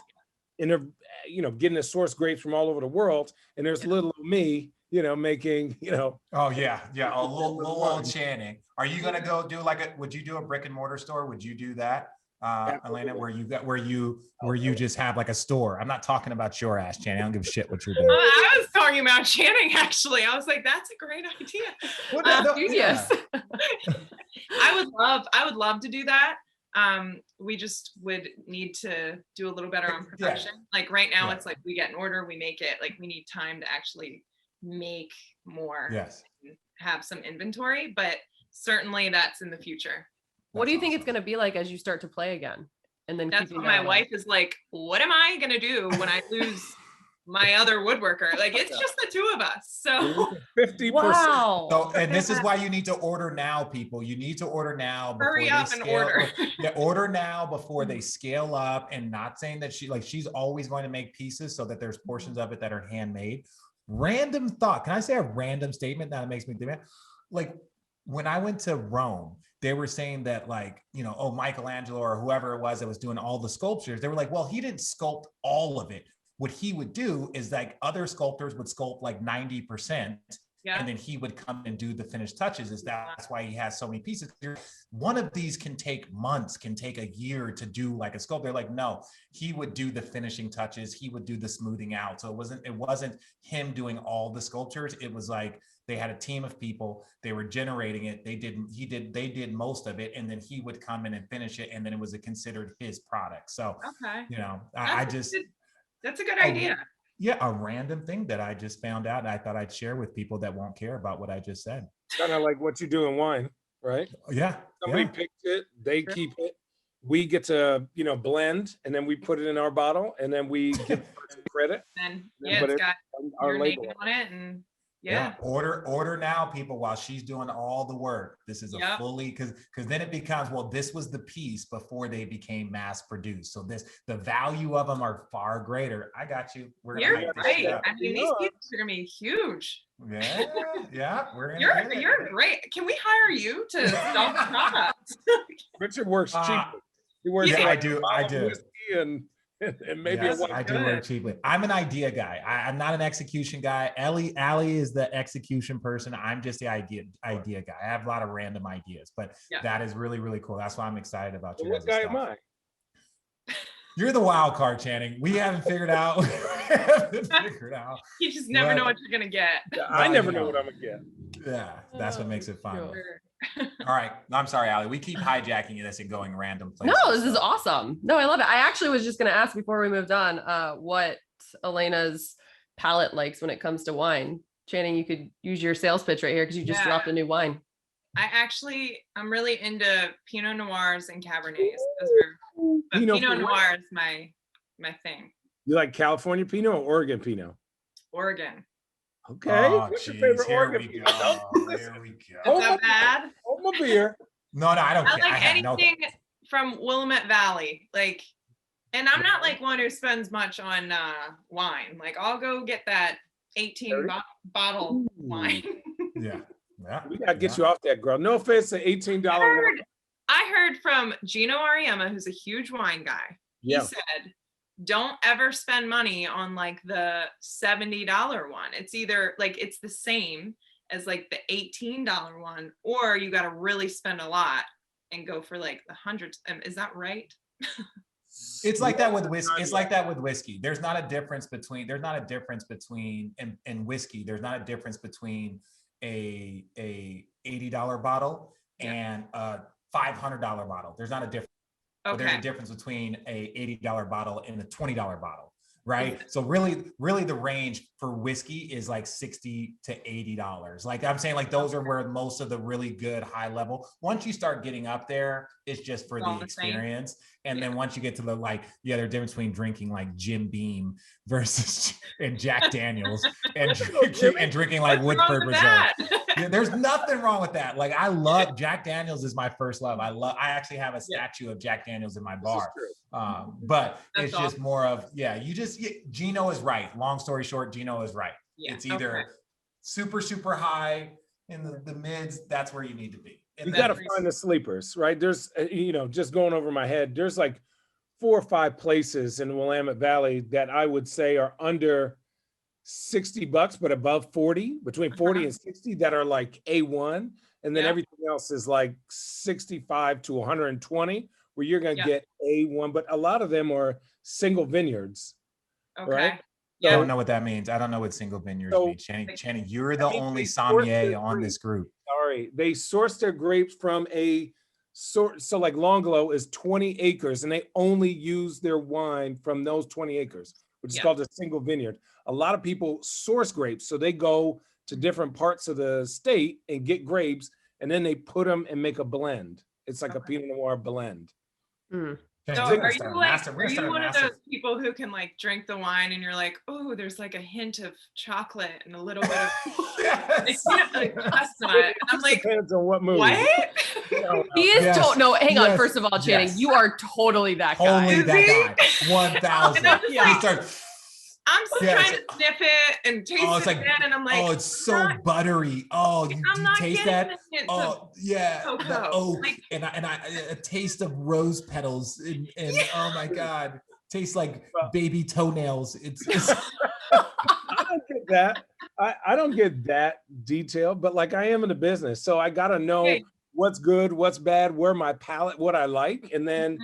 and they're, you know, getting the source grapes from all over the world. And there's little me, you know, making, you know. Oh yeah. A little old Channing. Are you gonna go do would you do a brick and mortar store? Would you do that, Elena, where you just have like a store? I'm not talking about your ass, Channing. I don't give a shit what you're doing. I was talking about Channing, actually. I was like, that's a great idea. Genius. I would love to do that. We just would need to do a little better on production. Like right now, it's like we get an order, we make it. Like we need time to actually make more. Yes. And have some inventory, but certainly that's in the future. What do you think it's going to be like as you start to play again? And then that's what my wife is like, what am I going to do when I lose my other woodworker? Like it's just the two of us. So 50%. Wow. So, and this is why you need to order now, people. You need to order now. Hurry up and order. Yeah, order now before they scale up. And not saying that she's always going to make pieces so that there's portions of it that are handmade. Random thought. Can I say a random statement that makes me think? Like when I went to Rome, they were saying that like, oh, Michelangelo or whoever it was that was doing all the sculptures. They were like, well, he didn't sculpt all of it. What he would do is like other sculptors would sculpt like 90%. And then he would come and do the finished touches. That's why he has so many pieces. One of these can take months, can take a year to do like a sculpt. They're like, no, he would do the finishing touches. He would do the smoothing out. So it wasn't him doing all the sculptures. It was like they had a team of people. They were generating it. They did most of it. And then he would come in and finish it. And then it was considered his product. So, that's a good idea. Yeah, a random thing that I just found out and I thought I'd share with people that won't care about what I just said. Kind of like what you do in wine, right? Yeah. Somebody picks it, they keep it. We get to, blend, and then we put it in our bottle, and then we give credit. And it's got our label on it, and order now, people, while she's doing all the work. This is a fully because then it becomes, well, this was the piece before they became mass produced. So the value of them are far greater. I got you. You're great. I mean, these pieces are gonna be huge. Yeah. You're great. Can we hire you to sell the products? Richard works cheap. He works. I do. And maybe I do work cheaply. I'm an idea guy. I'm not an execution guy. Allie is the execution person. I'm just the idea guy. I have a lot of random ideas, but that is really, really cool. That's why I'm excited about you. What guy am I? You're the wild card, Channing. We haven't figured out. You just never know what you're gonna get. I never know what I'm gonna get. Yeah, that's what makes it fun. Sure. All right. I'm sorry, Allie. We keep hijacking this and going random places. No, this is awesome. No, I love it. I actually was just going to ask before we moved on, what Elena's palate likes when it comes to wine. Channing, you could use your sales pitch right here because you just dropped a new wine. I'm really into Pinot Noirs and Cabernets. Pinot Noir is my thing. You like California Pinot or Oregon Pinot? Oregon. Okay. What's your favorite Oregon Pinot? Here we go. Is that bad? Hold my beer. No, I don't care. I like anything from Willamette Valley. Like, and I'm not like one who spends much on wine. Like, I'll go get that 18 bottle wine. Yeah. We gotta get you off that, girl. No offense to $18 wine. I heard from Gino Ariema, who's a huge wine guy. He said, don't ever spend money on like the $70 one. It's either like it's the same as like the $18 one, or you got to really spend a lot and go for like the hundreds. Is that right? It's like that with whiskey. It's like that with whiskey. There's not a difference between in whiskey. There's not a difference between a $80 bottle and a $500 bottle. There's not a difference. But there's a difference between a $80 bottle and a $20 bottle, right? So really the range for whiskey is like $60 to $80. Like I'm saying, like those are where most of the really good high level. Once you start getting up there, it's just for the experience. And then once you get to the there's a difference between drinking like Jim Beam versus and Jack Daniels and drinking like Woodford Reserve. Yeah, there's nothing wrong with that. Like I love Jack Daniels is my first love. I actually have a statue of Jack Daniels in my bar. But it's just more of, Gino is right. Long story short, Gino is right. Yeah, it's either super, super high in the mids. That's where you need to be. You got to find the sleepers, right? There's, just going over my head, there's like 4 or 5 places in the Willamette Valley that I would say are under $60, but above 40, between 40 and 60 that are like A1. And then everything else is like 65 to 120, where you're going to get A1, but a lot of them are single vineyards. Okay. Right? I don't know what that means. I don't know what single vineyards means. Channing, you're the only sommelier on this group. Sorry. They source their grapes from a So like Longlow is 20 acres and they only use their wine from those 20 acres, which is called a single vineyard. A lot of people source grapes. So they go to different parts of the state and get grapes, and then they put them and make a blend. It's like a Pinot Noir blend. Mm. So are you one of those people who can like drink the wine and you're like, oh, there's like a hint of chocolate and a little bit of Yes. like chestnut. I'm like, depends on what movie. What? He is no, hang on. First of all, Channing, Yes. you are totally that guy. Totally that guy. 1,000. And I'm just like, He starts, I'm still trying to sniff it and taste it's it like, again, and I'm like, oh, it's so buttery. Oh, you I'm not taste getting that? the hint Oh, yeah, the cocoa. oak, Like- and a taste of rose petals, and oh my God, tastes like baby toenails. It's I don't get that. I don't get that detail, but like I am in the business, so I gotta know what's good, what's bad, where my palate, what I like, and then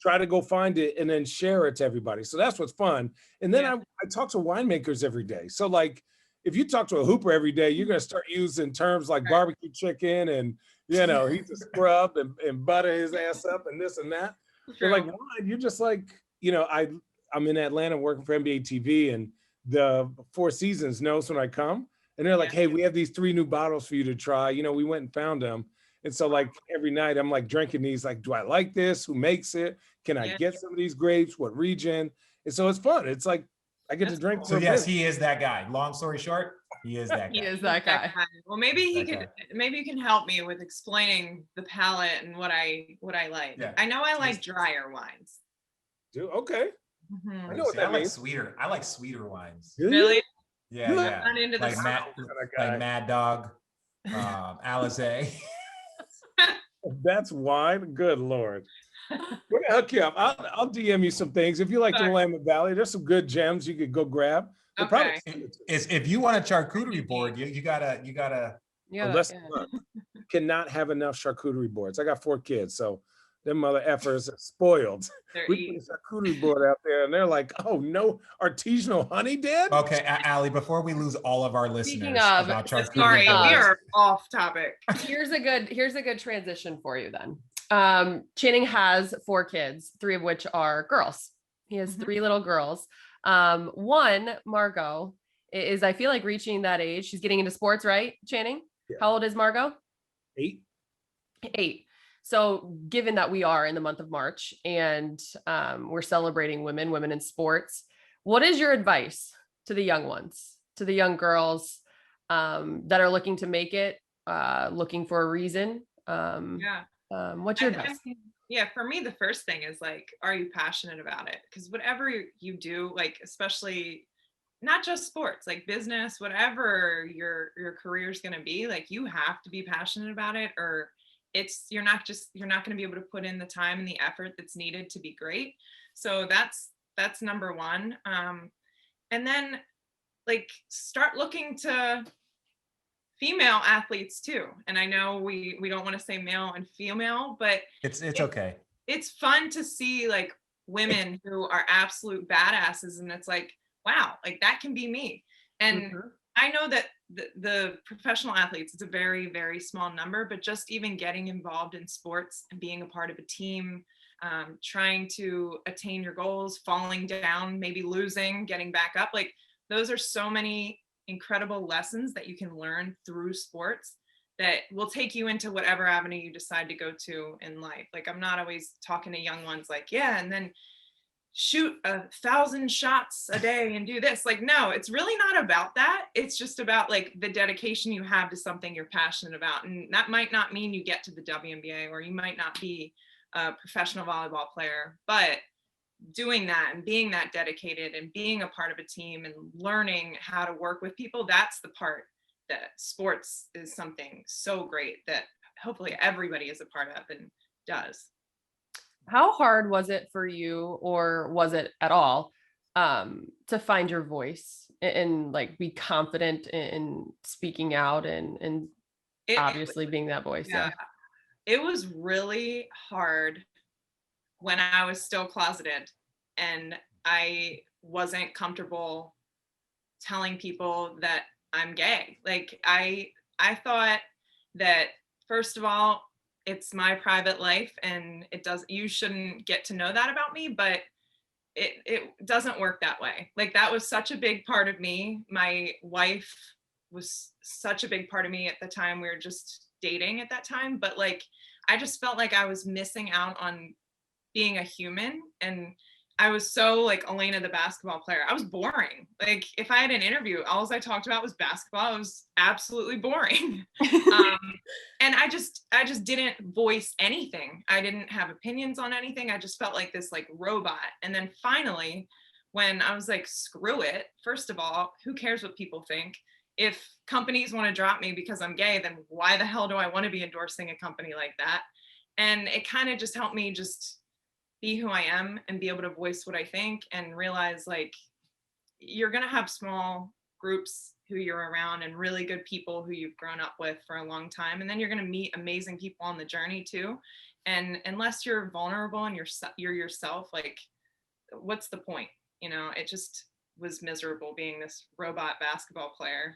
try to go find it and then share it to everybody. So that's what's fun. And then I talk to winemakers every day. So like if you talk to a hooper every day, you're gonna start using terms like barbecue chicken and he's a scrub and butter his ass up and this and that. But like wine, you're just like, I'm in Atlanta working for NBA TV, and the Four Seasons knows when I come, and they're like, hey, we have these 3 new bottles for you to try. We went and found them. And so like every night I'm like drinking these, like, do I like this? Who makes it? Can I get some of these grapes? What region? And so it's fun. It's like, I get to drink. So yes, he is that guy. Long story short, he is that guy. He is that guy. Well, maybe you can help me with explaining the palate and what I like. Yeah. I know I like drier wines. Okay. Mm-hmm. I know what that means. I like sweeter wines. Really? Yeah, yeah. Not into Like Mad Dog, Alizé. That's wine. Good Lord. We're gonna hook you up. I'll DM you some things. If you like the Willamette Valley, there's some good gems you could go grab. Okay. If you want a charcuterie board, you gotta. Cannot have enough charcuterie boards. I got 4 kids, so them mother effers are spoiled. We put a charcuterie board out there, and they're like, "Oh no, artisanal honey, Dad." Okay, Allie. Before we lose all of our listeners, Speaking of, about charcuterie sorry, boards, we are off topic. Here's a good transition for you then. Channing has 4 kids, 3 of which are girls. He has 3 little girls. One, Margot, is I feel like reaching that age. She's getting into sports, right, Channing? Yeah. How old is Margot? 8. 8. So given that we are in the month of March and we're celebrating women in sports, what is your advice to the young ones, to the young girls that are looking to make it, looking for a reason? What's your advice? For me, the first thing is like, are you passionate about it? Because whatever you do, like, especially not just sports, like business, whatever your career is going to be, like, you have to be passionate about it, or you're not going to be able to put in the time and the effort that's needed to be great. So that's number one. And then like start looking to female athletes too. And I know we don't want to say male and female, but it's okay. It's fun to see like women who are absolute badasses, and it's like, wow, like that can be me. And I know that the professional athletes, it's a very, very small number, but just even getting involved in sports and being a part of a team, trying to attain your goals, falling down, maybe losing, getting back up, like those are so many incredible lessons that you can learn through sports that will take you into whatever avenue you decide to go to in life. Like, I'm not always talking to young ones like, and then shoot 1,000 shots a day and do this. Like, no, it's really not about that. It's just about like the dedication you have to something you're passionate about. And that might not mean you get to the WNBA, or you might not be a professional volleyball player, but doing that and being that dedicated and being a part of a team and learning how to work with people, that's the part that sports is something so great that hopefully everybody is a part of and does. How hard was it for you, or was it at all, to find your voice and like be confident in speaking out and obviously being that voice? Yeah. It was really hard when I was still closeted and I wasn't comfortable telling people that I'm gay. Like I thought that, first of all, it's my private life, and you shouldn't get to know that about me, but it doesn't work that way. Like, that was such a big part of me. My wife was such a big part of me at the time. We were just dating at that time, but like, I just felt like I was missing out on being a human. And I was so like Elena, the basketball player. I was boring. Like, if I had an interview, all I talked about was basketball. It was absolutely boring. And I just didn't voice anything. I didn't have opinions on anything. I just felt like this like robot. And then finally, when I was like, screw it. First of all, who cares what people think? If companies want to drop me because I'm gay, then why the hell do I want to be endorsing a company like that? And it kind of just helped me just be who I am and be able to voice what I think, and realize like, you're going to have small groups who you're around and really good people who you've grown up with for a long time. And then you're going to meet amazing people on the journey too. And unless you're vulnerable and you're yourself, like, what's the point? You know, it just was miserable being this robot basketball player.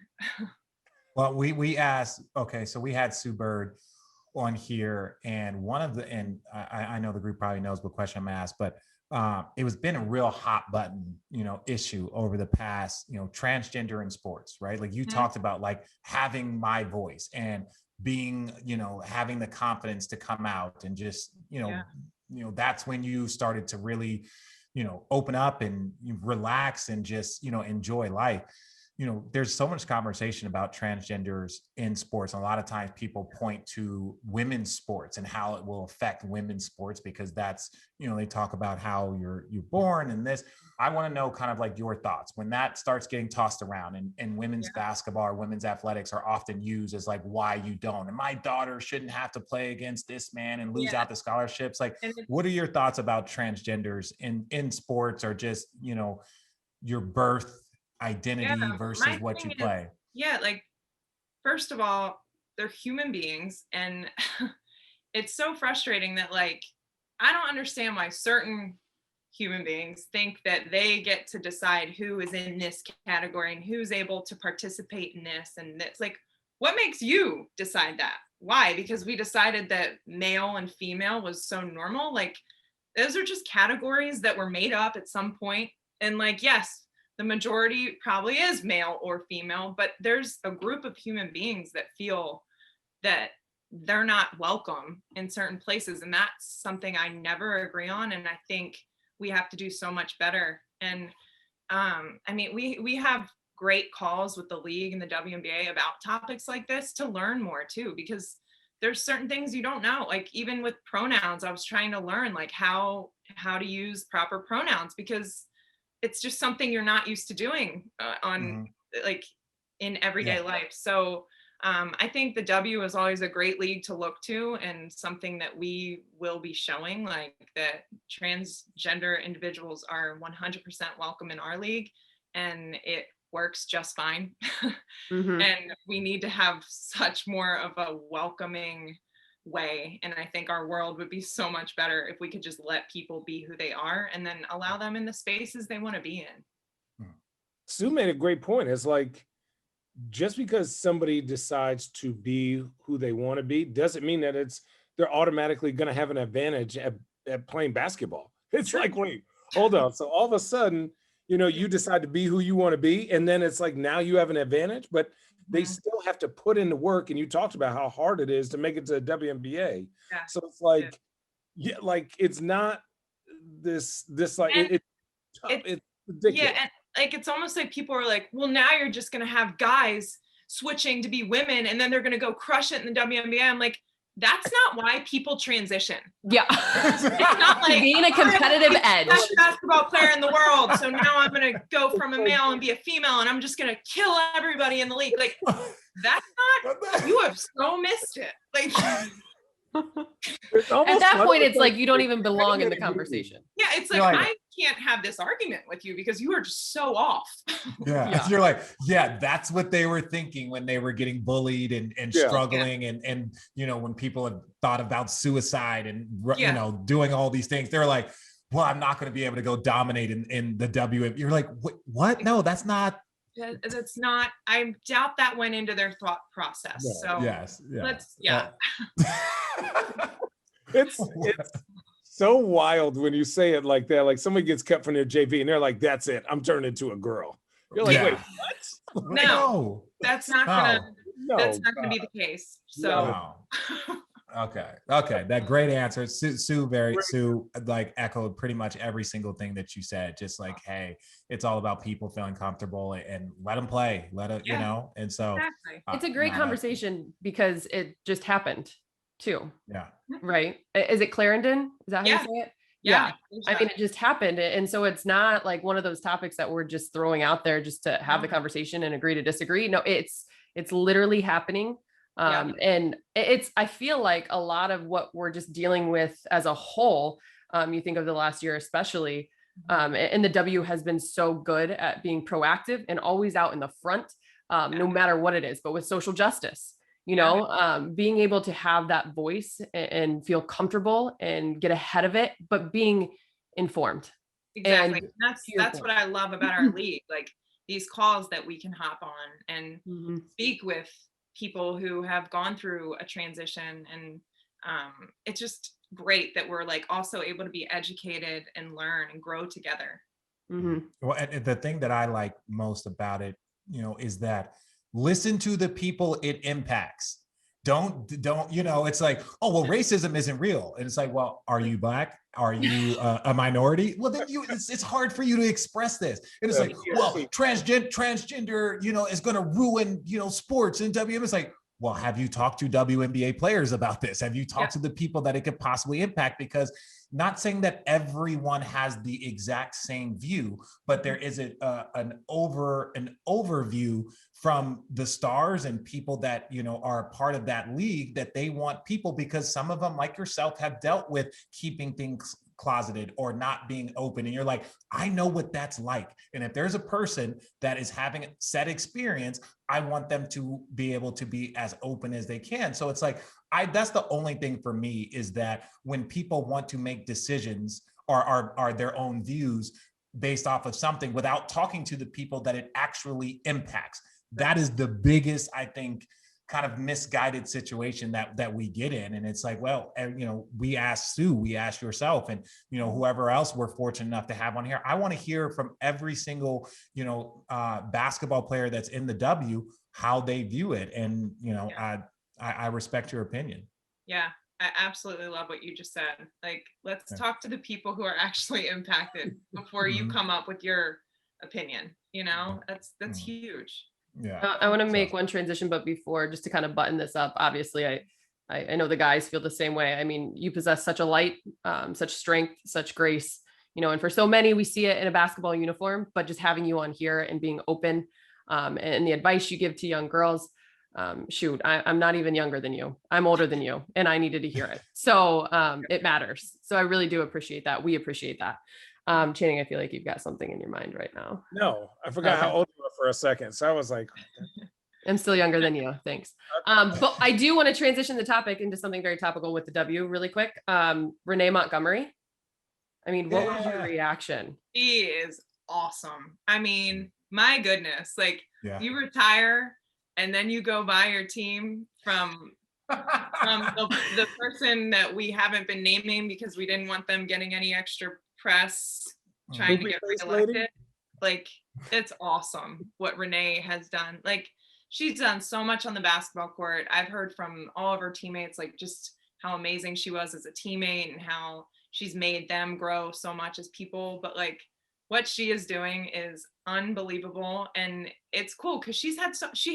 Well, we asked, okay, so we had Sue Bird on here, and I know the group probably knows what question I'm asked, but it was been a real hot button, issue over the past, transgender in sports, right? Like you talked about like having my voice and being, having the confidence to come out and just, that's when you started to really, open up and relax and just, enjoy life. There's so much conversation about transgenders in sports. And a lot of times people point to women's sports and how it will affect women's sports, because that's, they talk about how you're born and this. I want to know kind of like your thoughts when that starts getting tossed around, and women's basketball or women's athletics are often used as like why you don't. And my daughter shouldn't have to play against this man and lose out the scholarships. Like, what are your thoughts about transgenders in sports, or just, your birth identity versus what you play? Like, first of all, they're human beings, and it's so frustrating that like, I don't understand why certain human beings think that they get to decide who is in this category and who's able to participate in this. And it's like, what makes you decide that? Why? Because we decided that male and female was so normal. Like, those are just categories that were made up at some point. And like, yes, the majority probably is male or female, but there's a group of human beings that feel that they're not welcome in certain places. And that's something I never agree on. And I think we have to do so much better. And I mean, we have great calls with the league and the WNBA about topics like this to learn more too, because there's certain things you don't know. Like, even with pronouns, I was trying to learn like how to use proper pronouns, because it's just something you're not used to doing like in everyday life. So I think the W is always a great league to look to, and something that we will be showing, like that transgender individuals are 100% welcome in our league, and it works just fine. And we need to have such more of a welcoming way. And I think our world would be so much better if we could just let people be who they are and then allow them in the spaces they want to be in. Sue made a great point. It's like, just because somebody decides to be who they want to be doesn't mean that they're automatically going to have an advantage at playing basketball. It's like, wait, hold on. So all of a sudden, you decide to be who you want to be, and then it's like, now you have an advantage, but they still have to put in the work. And you talked about how hard it is to make it to the WNBA. So it's like, like, it's not this like, it's ridiculous. Yeah, and like, it's almost like people are like, well, now you're just going to have guys switching to be women, and then they're going to go crush it in the WNBA. I'm like, that's not why people transition. Yeah. It's not like being a competitive edge. Best basketball player in the world, so now I'm going to go from a male and be a female, and I'm just going to kill everybody in the league. Like, that's not, you have so missed it. Like, at that point, it's like you don't even belong in the conversation. Yeah, it's like, I can't have this argument with you because you are just so off. Yeah. You're like, that's what they were thinking when they were getting bullied and struggling. And when people have thought about suicide and doing all these things, they're like, well, I'm not going to be able to go dominate in the WNBA. You're like, what? No, that's not That's not, I doubt that went into their thought process. No. So Yes. let's, It's so wild when you say it like that. Like somebody gets cut from their JV and they're like, "That's it, I'm turning into a girl." You're like, Yeah. "Wait, what?" No. That's not gonna, No, that's not gonna be the case. So No. Okay. That great answer. Sue like echoed pretty much every single thing that you said. Just like, hey, it's all about people feeling comfortable and let them play, you know. And so exactly. It's a great conversation because it just happened too. Yeah. Right. Is it Clarendon? Is that how you say it? Yeah. I mean, it just happened. And so it's not like one of those topics that we're just throwing out there just to have the conversation and agree to disagree. No, it's literally happening. And I feel like a lot of what we're just dealing with as a whole, you think of the last year, especially, and the W has been so good at being proactive and always out in the front, no matter what it is, but with social justice, you know, being able to have that voice and feel comfortable and get ahead of it, but being informed. Exactly. And that's what I love about our league. Like these calls that we can hop on and speak with people who have gone through a transition, and it's just great that we're like also able to be educated and learn and grow together. Well, and the thing that I like most about it, you know, is that listen to the people it impacts. Don't, you know, it's like, oh, well, racism isn't real. And it's like, well, are you Black? Are you a minority? Well, then it's hard for you to express this. And it's like, well, transgender, you know, is going to ruin, you know, sports and WM. It's like, well, have you talked to WNBA players about this? Have you talked to the people that it could possibly impact? Because not saying that everyone has the exact same view, but there is an overview from the stars and people that, you know, are a part of that league, that they want people, because some of them, like yourself, have dealt with keeping things closeted or not being open. And you're like, I know what that's like. And if there's a person that is having said experience, I want them to be able to be as open as they can. So it's like, that's the only thing for me, is that when people want to make decisions or are their own views based off of something without talking to the people that it actually impacts, that is the biggest, I think, kind of misguided situation that we get in. And it's like, well, you know, we asked Sue, we asked yourself, and, you know, whoever else we're fortunate enough to have on here. I want to hear from every single, you know, basketball player that's in the W, how they view it. And, you know, I respect your opinion. Yeah, I absolutely love what you just said. Like, let's talk to the people who are actually impacted before you come up with your opinion. You know, that's huge. Yeah. I want to make one transition, but before, just to kind of button this up, obviously I know the guys feel the same way. I mean, you possess such a light, such strength, such grace, you know, and for so many, we see it in a basketball uniform, but just having you on here and being open, and the advice you give to young girls, shoot, I'm not even younger than you. I'm older than you, and I needed to hear it. So it matters. So I really do appreciate that. We appreciate that. Channing, I feel like you've got something in your mind right now. No, I forgot how old you were for a second. So I was like, I'm still younger than you. Thanks. But I do want to transition the topic into something very topical with the W really quick. Renee Montgomery. I mean, what was your reaction? She is awesome. I mean, my goodness, like you retire and then you go buy your team from the person that we haven't been naming because we didn't want them getting any extra press trying to get reelected. Like, it's awesome what Renee has done. Like, she's done so much on the basketball court. I've heard from all of her teammates, like, just how amazing she was as a teammate and how she's made them grow so much as people. But like, what she is doing is unbelievable. And it's cool because she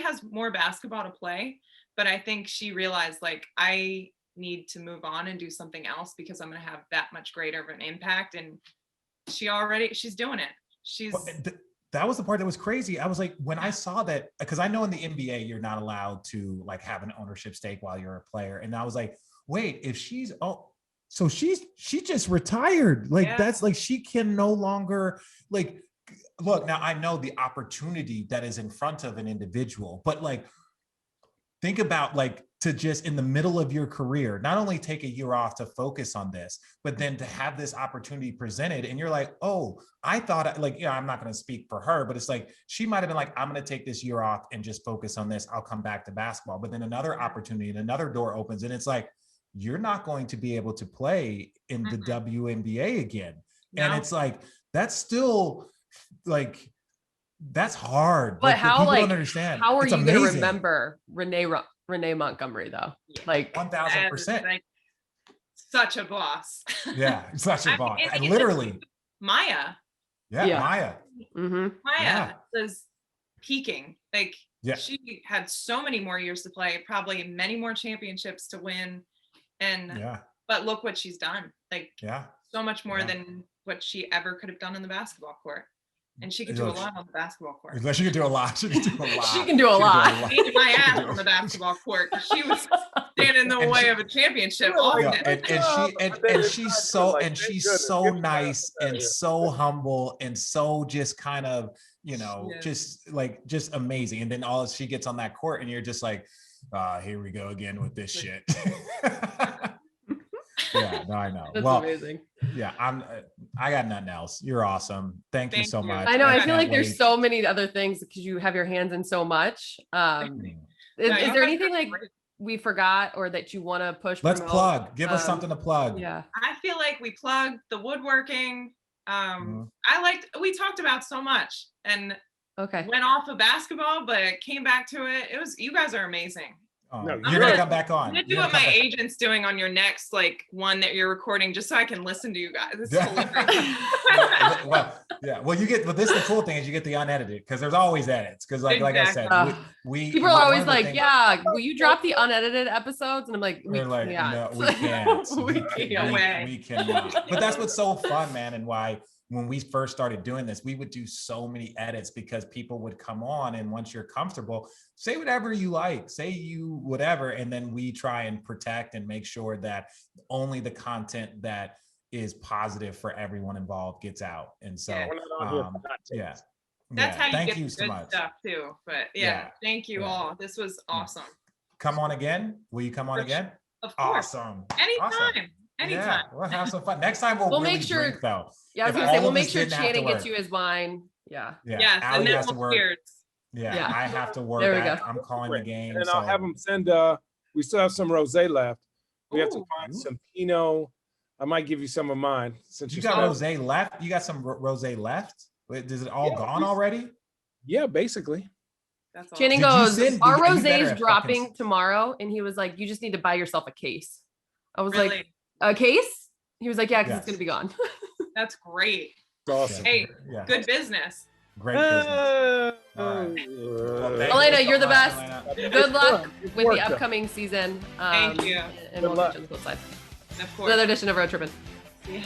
has more basketball to play, but I think she realized, like, I need to move on and do something else because I'm going to have that much greater of an impact. And she's doing it. That was the part that was crazy. I was like, when I saw that, because I know in the NBA, you're not allowed to like have an ownership stake while you're a player. And I was like, wait, if she just retired. Like, that's like, she can no longer, like, look, now I know the opportunity that is in front of an individual, but like, think about like to just in the middle of your career, not only take a year off to focus on this, but then to have this opportunity presented. And you're like, oh, I thought like, I'm not going to speak for her, but it's like, she might've been like, I'm going to take this year off and just focus on this. I'll come back to basketball. But then another opportunity and another door opens, and it's like, you're not going to be able to play in the WNBA again. No. And it's like, that's still like, that's hard. But like, how, people like, don't understand. How are you going to remember Renee Montgomery though? Yeah. Like 1000%. Like, such a boss. Yeah, such a boss. And literally. Maya. Yeah. Maya. Mm-hmm. Maya was peaking. Like she had so many more years to play, probably many more championships to win. And but look what she's done. Like so much more than what she ever could have done in the basketball court. And she could do a lot on the basketball court. She could do a lot. She can do a lot. She can do a lot. Beating my ass on the basketball court. She was standing in the way of a championship. She's so nice and so humble and so just kind of, just amazing. And then she gets on that court and you're just like, here we go again with this shit. Yeah, no, I know. That's amazing. Yeah, I got nothing else. You're awesome. Thank you so much. I know. I feel like there's so many other things because you have your hands in so much. Is there anything like we forgot or that you want to push? Let's plug. Give us something to plug. Yeah. I feel like we plugged the woodworking. We talked about so much and went off of basketball, but came back to it. You guys are amazing. Oh, no, you're gonna come back on. I'm gonna do what my agent's doing on your next one that you're recording, just so I can listen to you guys. It's well, you get. But this is the cool thing is you get the unedited because there's always edits. Because like I said, we people are always like, will you drop the unedited episodes? And I'm like, no, we can't. we cannot. But that's what's so fun, man, and why. When we first started doing this, we would do so many edits because people would come on and once you're comfortable, say whatever you like, say you whatever. And then we try and protect and make sure that only the content that is positive for everyone involved gets out. And so, that's how you get the good stuff too. But thank you all. This was awesome. Come on again. Will you come on again? Of course. Awesome. Anytime. Awesome. Anytime. Yeah, we'll have some fun. Next time we'll really make sure, drink though. Yeah, I was gonna say we'll make sure Channing gets you his wine. Yeah. Yes, and then we'll cheers. Yeah, I have to work. There we go. I'm calling the game. And I'll have them send. We still have some rosé left. We have to find some Pinot. I might give you some of mine since you got rosé left. You got some rosé left. Is it all gone already? Yeah, basically. That's Channing goes, our rosé is dropping tomorrow, and he was like, "You just need to buy yourself a case." I was like, "A case?" He was like, "Yeah, because it's gonna be gone." That's great. Awesome. Hey, good business. Great business. All right. Well, Elena, you're the best. Elena. Good luck with the upcoming season. Thank you. And we'll catch you on the flip side. Of course. Another edition of Road Trippin'. Yeah.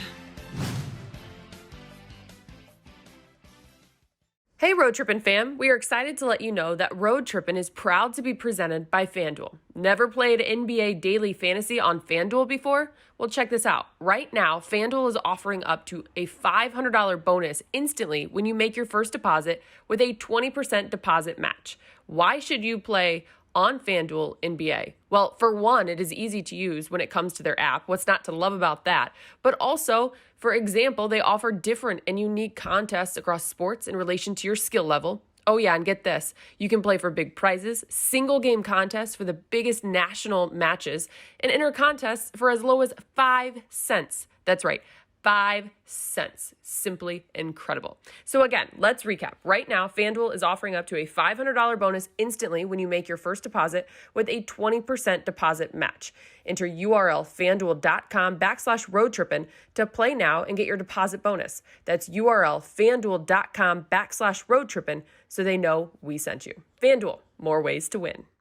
Hey Road Trippin' fam, we are excited to let you know that Road Trippin' is proud to be presented by FanDuel. Never played NBA Daily Fantasy on FanDuel before? Well, check this out. Right now, FanDuel is offering up to a $500 bonus instantly when you make your first deposit with a 20% deposit match. Why should you play on FanDuel NBA? Well, for one, it is easy to use when it comes to their app. What's not to love about that? But also, for example, they offer different and unique contests across sports in relation to your skill level. Oh yeah, and get this. You can play for big prizes, single game contests for the biggest national matches, and enter contests for as low as 5 cents. That's right. 5 cents. Simply incredible. So again, let's recap. Right now, FanDuel is offering up to a $500 bonus instantly when you make your first deposit with a 20% deposit match. Enter URL FanDuel.com/roadtrippin to play now and get your deposit bonus. That's URL FanDuel.com/roadtrippin so they know we sent you. FanDuel, more ways to win.